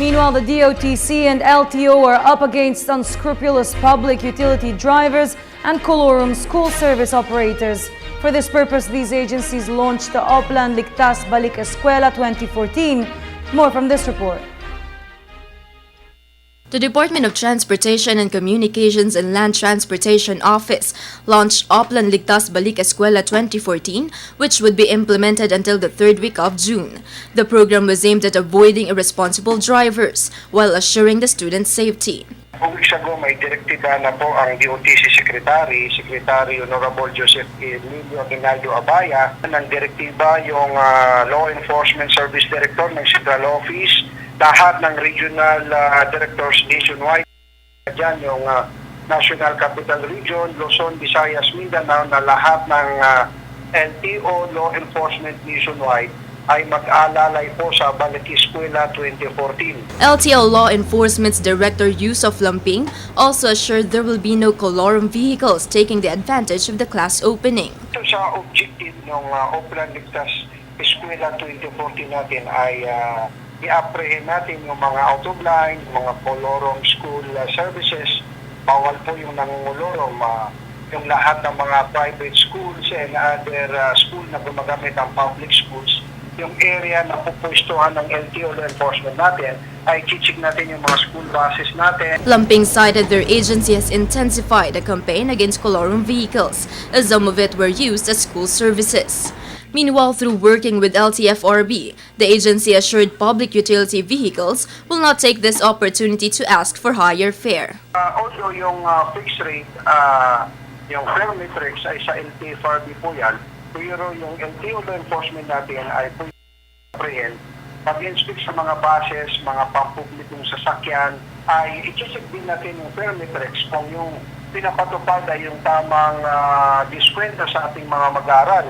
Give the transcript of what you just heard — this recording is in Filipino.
Meanwhile, the DOTC and LTO are up against unscrupulous public utility drivers and Colorum school service operators. For this purpose, these agencies launched the Oplan Ligtas Balik Eskwela 2014. More from this report. The Department of Transportation and Communications and Land Transportation Office launched Oplan Ligtas Balik Eskwela 2014, which would be implemented until the third week of June. The program was aimed at avoiding irresponsible drivers while assuring the students' safety. 2 weeks ago, may direktiba na po ang DOTC Secretary Honorable Joseph Emilio Aguinaldo Abaya, ng direktiba yung Law Enforcement Service Director ng Central Office, lahat ng regional directors nationwide, dyan yung National Capital Region, Luzon, Visayas, Mindanao, na lahat ng LTO, Law Enforcement nationwide, ay mag-alalay po sa Balik Eskwela 2014. LTO Law Enforcement's Director Yusuf Lamping also assured there will be no Colorum vehicles taking the advantage of the class opening. Ito sa objective ng Oplan Ligtas Eskwela 2014 natin ay i-apprehend natin yung mga out-of-line, mga Colorum school services. Bawal po yung nangungulorong, yung lahat ng mga private schools and other school na gumagamit ang public schools. Yung area na pupwestuhan ng LTO law enforcement natin ay chichik natin yung mga school buses natin. Lamping cited their agency has intensified a campaign against Colorum vehicles, as some of it were used as school services. Meanwhile, through working with LTFRB, the agency assured public utility vehicles will not take this opportunity to ask for higher fare. Although yung fixed rate, yung fare metrics ay sa LTFRB po yan, pero yung LTO law enforcement natin ay po apprehend, pag-inspect sa mga buses, mga pampublikong sasakyan, ay i-check din natin yung fare metrics kung yung pinapatupad ay yung tamang diskwenta sa ating mga mag-aaral.